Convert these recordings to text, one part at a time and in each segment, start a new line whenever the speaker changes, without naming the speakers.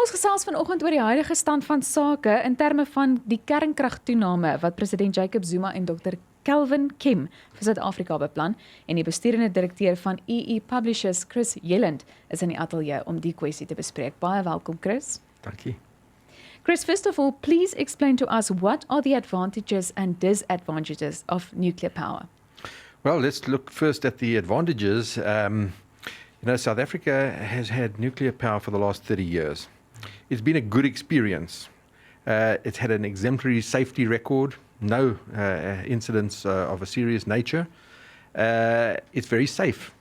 Ons gesels vanoggend oor die huidige stand van sake in terme van die kernkragtoename wat president Jacob Zuma en Dr. Kelvin Kim vir Suid-Afrika beplan en die besturende direkteur van EE Publishers, Chris Yelland, is in die ateljee om die kwessie te bespreek. Baie welkom, Chris.
Dankie.
Chris, first of all, please explain to us what are the advantages and disadvantages of nuclear power?
Well, let's look first at the advantages. South Africa has had nuclear power for the last 30 years. It's been a good experience. It's had an exemplary safety record, no incidents of a serious nature. It's very safe,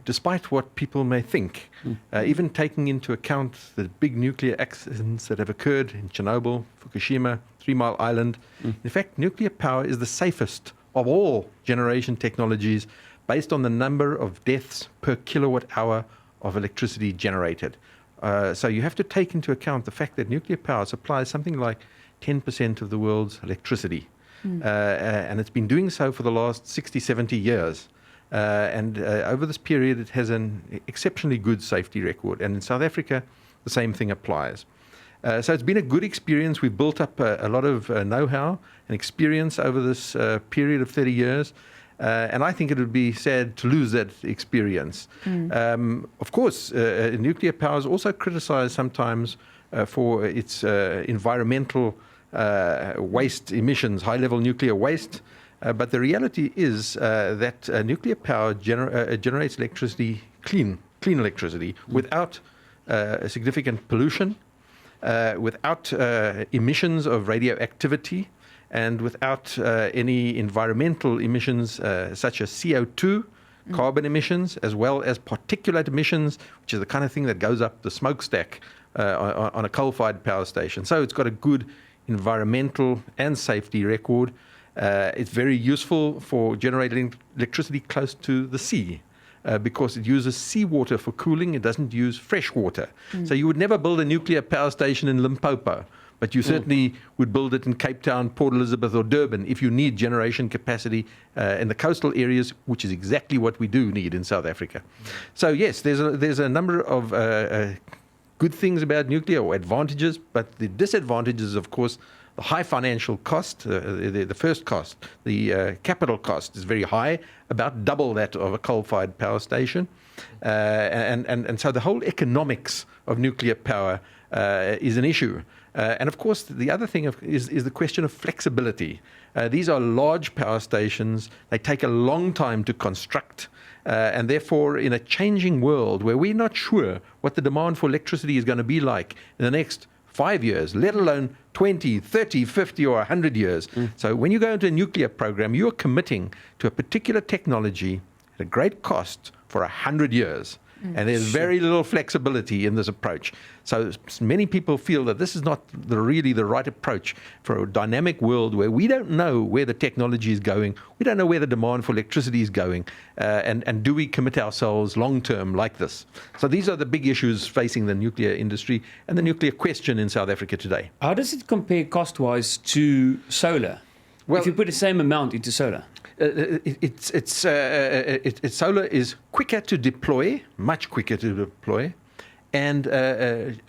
despite what people may think. Even taking into account the big nuclear accidents that have occurred in Chernobyl, Fukushima, 3 Mile Island. In fact, nuclear power is the safest of all generation technologies based on the number of deaths per kilowatt hour of electricity generated. So you have to take into account the fact that nuclear power supplies something like 10% of the world's electricity. And it's been doing so for the last 60, 70 years. And over this period, it has an exceptionally good safety record. And in South Africa, the same thing applies. So it's been a good experience. We've built up a lot of know-how and experience over this period of 30 years. And I think it would be sad to lose that experience. Of course, nuclear power is also criticized sometimes for its environmental waste emissions, high-level nuclear waste. But the reality is that nuclear power generates electricity, clean electricity, without significant pollution, without emissions of radioactivity, and without any environmental emissions such as CO2, carbon emissions, as well as particulate emissions, which is the kind of thing that goes up the smokestack on a coal-fired power station. So it's got a good environmental and safety record. It's very useful for generating electricity close to the sea. Because it uses seawater for cooling, it doesn't use fresh water. So you would never build a nuclear power station in Limpopo, but you certainly would build it in Cape Town, Port Elizabeth or Durban if you need generation capacity in the coastal areas, which is exactly what we do need in South Africa. So yes, there's a number of good things about nuclear, or advantages, but the disadvantages, of course, the high financial cost, the first cost, the capital cost is very high, about double that of a coal-fired power station. And so the whole economics of nuclear power is an issue. And of course, the other thing is the question of flexibility. These are large power stations. They take a long time to construct. And therefore, in a changing world where we're not sure what the demand for electricity is going to be like in the next 5 years, let alone 20, 30, 50 or 100 years. So when you go into a nuclear program, you're committing to a particular technology at a great cost for 100 years. And there's very little flexibility in this approach. So many people feel that this is not really the right approach for a dynamic world where we don't know where the technology is going. We don't know where the demand for electricity is going. And do we commit ourselves long-term like this? So these are the big issues facing the nuclear industry and the nuclear question in South Africa today.
How does it compare cost-wise to solar? Well, if you put the same amount into solar?
Solar is quicker to deploy, much quicker to deploy, and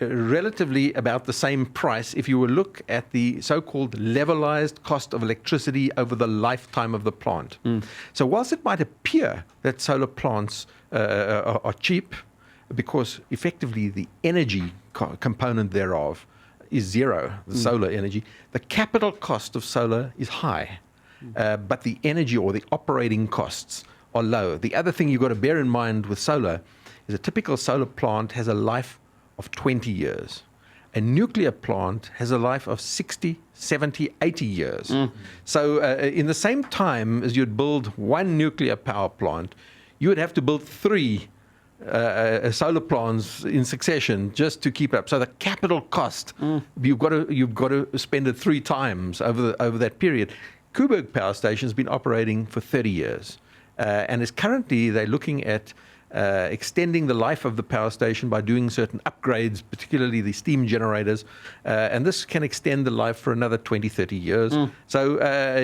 relatively about the same price if you will look at the so-called levelized cost of electricity over the lifetime of the plant. So whilst it might appear that solar plants are cheap, because effectively the energy component thereof is zero, the solar energy, the capital cost of solar is high. But the energy or the operating costs are low. The other thing you've got to bear in mind with solar is a typical solar plant has a life of 20 years. A nuclear plant has a life of 60, 70, 80 years. So in the same time as you'd build one nuclear power plant, you would have to build 3 solar plants in succession just to keep up. So the capital cost, you've got to spend it 3 times over that period. Koeberg Power Station has been operating for 30 years, and is currently they're looking at extending the life of the power station by doing certain upgrades, particularly the steam generators, and this can extend the life for another 20, 30 years. So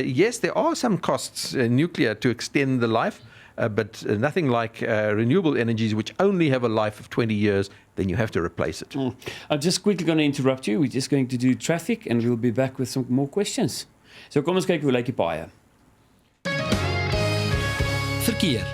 yes, there are some costs in nuclear to extend the life, but nothing like renewable energies, which only have a life of 20 years, then you have to replace it.
I'm just quickly going to interrupt you. We're just going to do traffic and we'll be back with some more questions. So kom ons kyk hoe lyk die paaie.
Verkeer.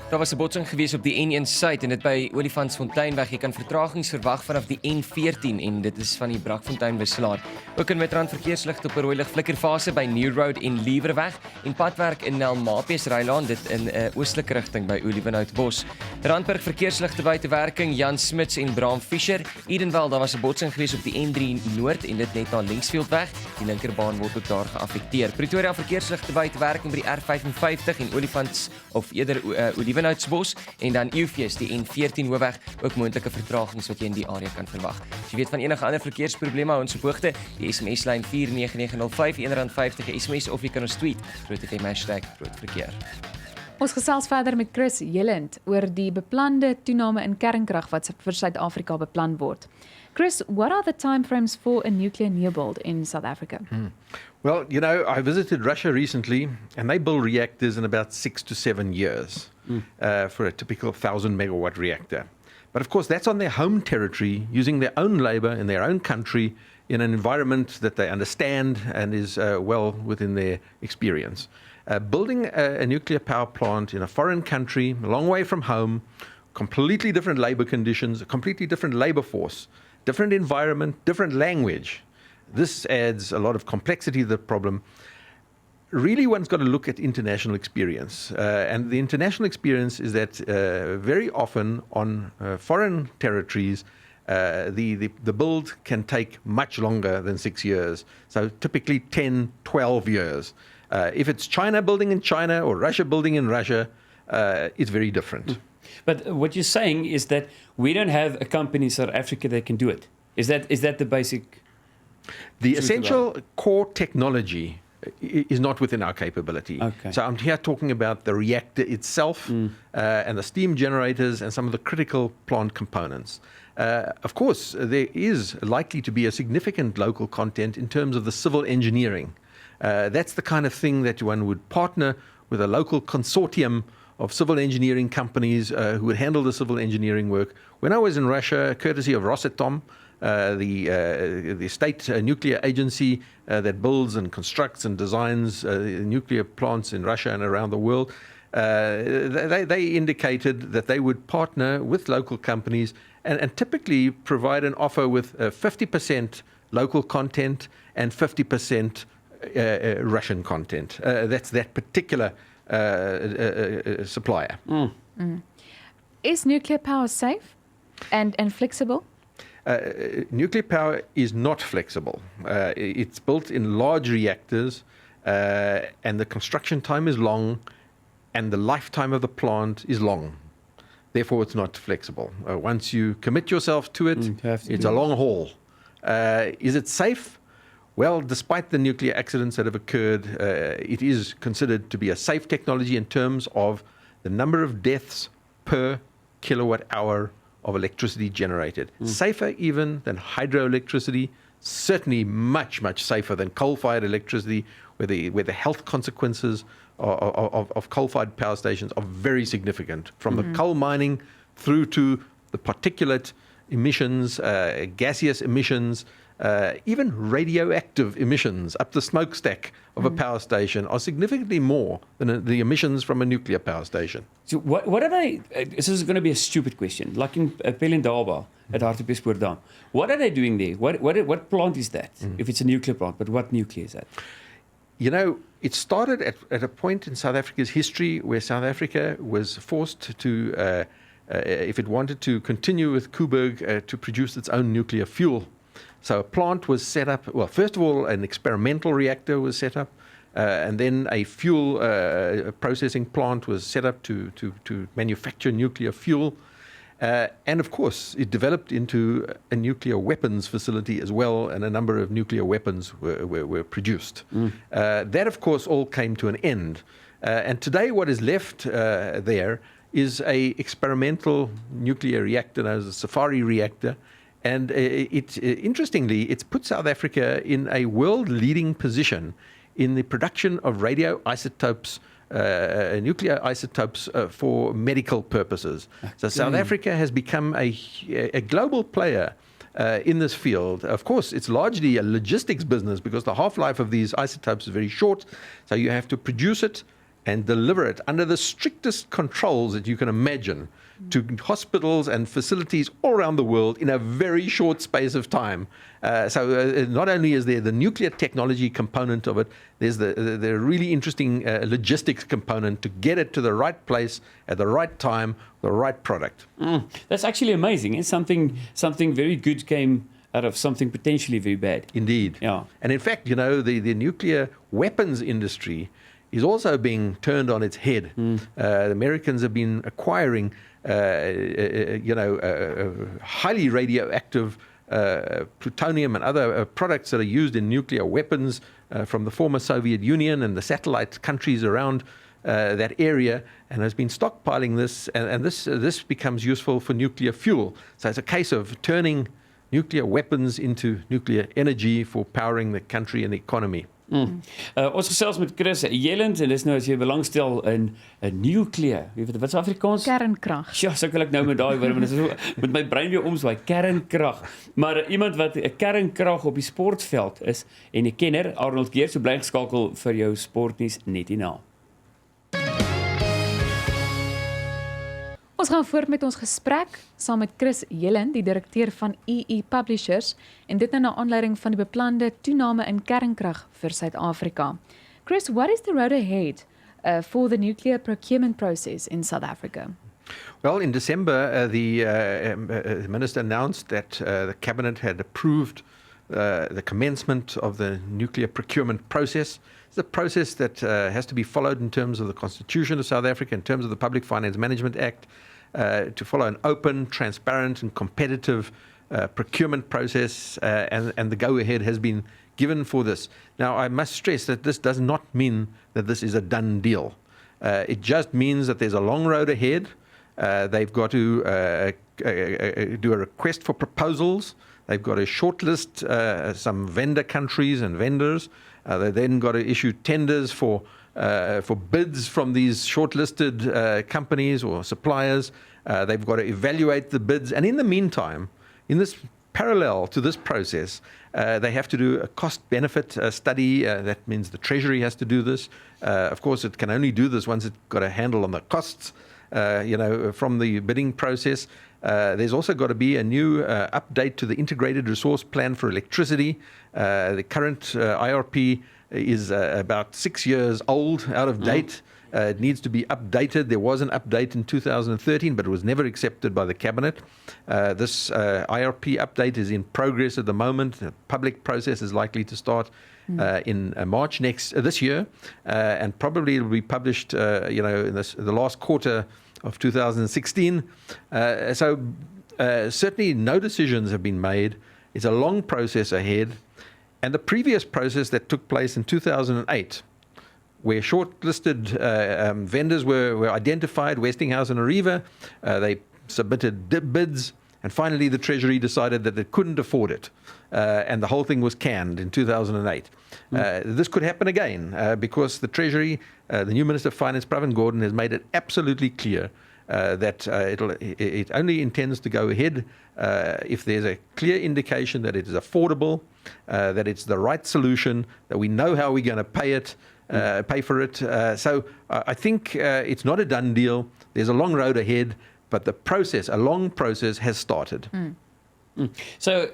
Daar was 'n botsing gewees op die N1 Suid en dit by Olifantsfonteinweg. Jy kan vertragings verwag vanaf die N14 en dit is van die Brakfontein wisselaar. Ook in Midrand verkeersligte op 'n rooi lig flikkerfase by New Road en Liewerweg en padwerk in Nelmapies Rylaan dit in 'n oostelike rigting by Olivenhoutbos. Randburg verkeersligte buite werking Jan Smits en Bram Fischer. Edenwald daar was 'n botsing gewees op die N3 Noord en dit net na Linksfieldweg. Die linkerbaan word ook daar geaffekteer. Pretoria verkeersligte buite werking by die R55 en Olifants of eerder Olivenhoutsbos en dan Eufees die N14 hoofweg ook moontlike vertragings wat jy in die area kan verwag. As jy weet van enige ander verkeersprobleme hou ons op hoogte. Die SMS-lyn 49905 R1.50 SMS of jy kan ons tweet @grootfm #grootverkeer.
Ons gesels verder met Chris Yelland oor die beplande toename in kernkrag wat vir Suid-Afrika beplan word. Chris, what are the timeframes for a nuclear new build in South Africa?
Well, you know, I visited Russia recently, and they build reactors in about 6 to 7 years for a typical 1,000 megawatt reactor. But of course, that's on their home territory, using their own labor in their own country, in an environment that they understand and is well within their experience. Building a nuclear power plant in a foreign country, a long way from home, completely different labor conditions, a completely different labor force, different environment, different language. This adds a lot of complexity to the problem. Really, one's got to look at international experience. And the international experience is that very often on foreign territories, the build can take much longer than 6 years. So typically 10, 12 years. If it's China building in China or Russia building in Russia, it's very different.
But what you're saying is that we don't have a company in South Africa that can do it. Is that the basic?
The essential core technology is not within our capability.
Okay.
So I'm here talking about the reactor itself and the steam generators and some of the critical plant components. Of course, there is likely to be a significant local content in terms of the civil engineering. That's the kind of thing that one would partner with a local consortium of civil engineering companies who would handle the civil engineering work. When I was in Russia, courtesy of Rosatom, the state nuclear agency that builds and constructs and designs nuclear plants in Russia and around the world, they indicated that they would partner with local companies and typically provide an offer with 50% local content and 50% Russian content. That's that particular supplier.
Is nuclear power safe and flexible?
Nuclear power is not flexible. It's built in large reactors, and the construction time is long, and the lifetime of the plant is long. Therefore, it's not flexible. Once you commit yourself to it, it's a long haul. Is it safe? Well, despite the nuclear accidents that have occurred, it is considered to be a safe technology in terms of the number of deaths per kilowatt hour of electricity generated. Safer even than hydroelectricity, certainly much, much safer than coal-fired electricity, where the health consequences of coal-fired power stations are very significant, from the coal mining through to the particulate emissions, gaseous emissions, even radioactive emissions up the smokestack of a power station are significantly more than the emissions from a nuclear power station.
So what are they? This is going to be a stupid question. Like in Pelindaba at Hartbeespoort Dam, what are they doing there? What plant is that? If it's a nuclear plant, but what nuclear is that?
You know, it started at a point in South Africa's history where South Africa was forced to, if it wanted to continue with Koeberg, to produce its own nuclear fuel. So a plant was set up. Well, first of all, an experimental reactor was set up, and then a fuel processing plant was set up to manufacture nuclear fuel. And of course, it developed into a nuclear weapons facility as well, and a number of nuclear weapons were produced. That, of course, all came to an end. And today, what is left there is a experimental nuclear reactor, known as a Safari reactor. And interestingly, it's put South Africa in a world-leading position in the production of radioisotopes nuclear isotopes for medical purposes. So South Africa has become a global player in this field. Of course, it's largely a logistics business because the half-life of these isotopes is very short, so you have to produce it and deliver it under the strictest controls that you can imagine to hospitals and facilities all around the world in a very short space of time. So not only is there the nuclear technology component of it, there's the really interesting logistics component to get it to the right place at the right time, the right product.
That's actually amazing. And something very good came out of something potentially very bad.
Indeed.
Yeah.
And in fact, the nuclear weapons industry is also being turned on its head. The Americans have been acquiring, highly radioactive plutonium and other products that are used in nuclear weapons from the former Soviet Union and the satellite countries around that area, and has been stockpiling this, and this becomes useful for nuclear fuel. So it's a case of turning nuclear weapons into nuclear energy for powering the country and the economy.
Ons gesels met Chris Yelland, en dis nou as jy belangstel in 'n nuclear, wat is Afrikaans?
Kernkrag.
Ja, so wil ek nou met daai woorde, met my brein weer omswaai, kernkrag. Maar iemand wat 'n kernkrag op die sportveld is en 'n kenner, Arnold Geer, so bly geskakel vir jou sportnuus net hierna.
Ons gaan voort met ons gesprek saam met Chris Yelland, die direkteur van EE Publishers, en dit nou na aanleiding van die beplande toename in kernkrag vir Suid-Afrika. Chris, what is the road ahead for the nuclear procurement process in South Africa?
Well, in December, the minister announced that the cabinet had approved the commencement of the nuclear procurement process. It's a process that has to be followed in terms of the Constitution of South Africa, in terms of the Public Finance Management Act, to follow an open, transparent and competitive procurement process, and the go-ahead has been given for this. Now, I must stress that this does not mean that this is a done deal. It just means that there's a long road ahead. They've got to do a request for proposals. They've got to shortlist some vendor countries and vendors. They then got to issue tenders for bids from these shortlisted companies or suppliers. They've got to evaluate the bids. And in the meantime, in this parallel to this process, they have to do a cost-benefit study. That means the Treasury has to do this. Of course, it can only do this once it's got a handle on the costs, from the bidding process. There's also got to be a new update to the Integrated Resource Plan for Electricity. The current IRP is about 6 years old, out of date. It needs to be updated. There was an update in 2013, but it was never accepted by the Cabinet. This IRP update is in progress at the moment. The public process is likely to start in March this year, and probably it will be published, in the last quarter of 2016. Certainly no decisions have been made. It's a long process ahead. And the previous process that took place in 2008, where shortlisted vendors were identified, Westinghouse and Arriva, they submitted bids, and finally the Treasury decided that it couldn't afford it, and the whole thing was canned in 2008. This could happen again, because the Treasury, the new Minister of Finance, Pravin Gordhan, has made it absolutely clear that it only intends to go ahead if there's a clear indication that it is affordable, that it's the right solution, that we know how we're going to pay for it. So I think it's not a done deal. There's a long road ahead, but a long process has started.
So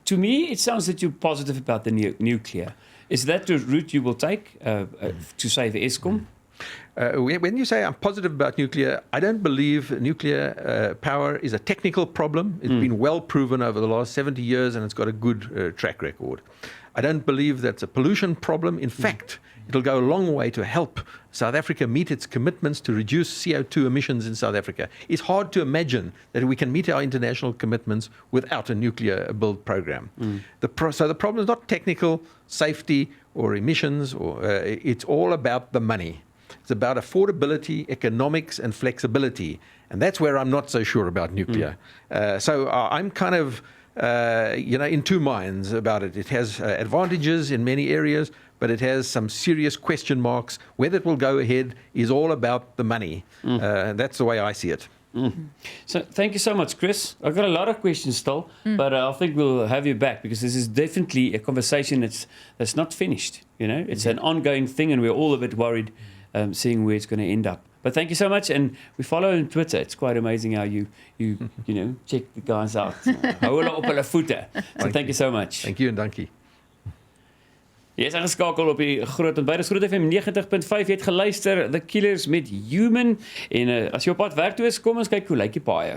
to me, it sounds that you're positive about the nuclear. Is that the route you will take to save Eskom?
When you say I'm positive about nuclear, I don't believe nuclear power is a technical problem. It's been well proven over the last 70 years, and it's got a good track record. I don't believe that's a pollution problem. In fact, it'll go a long way to help South Africa meet its commitments to reduce CO2 emissions in South Africa. It's hard to imagine that we can meet our international commitments without a nuclear build program. So the problem is not technical, safety, or emissions. It's all about the money. It's about affordability, economics, and flexibility. And that's where I'm not so sure about nuclear. So I'm kind of in two minds about it. It has advantages in many areas, but it has some serious question marks. Whether it will go ahead is all about the money. That's the way I see it.
So thank you so much, Chris. I've got a lot of questions still, but I think we'll have you back because this is definitely a conversation that's not finished. It's an ongoing thing, and we're all a bit worried seeing where it's going to end up. But thank you so much, and we follow on Twitter. It's quite amazing how you check the guys out. Hou hulle op hulle voete. So thank you so much.
Thank you and dankie.
Jy is ingeskakel op die Groot Ontbyt. Dis Groot FM 90.5. Jy het geluister The Killers met Human. En as jy op pad werk toe is, kom ons kyk hoe lyk die paaie.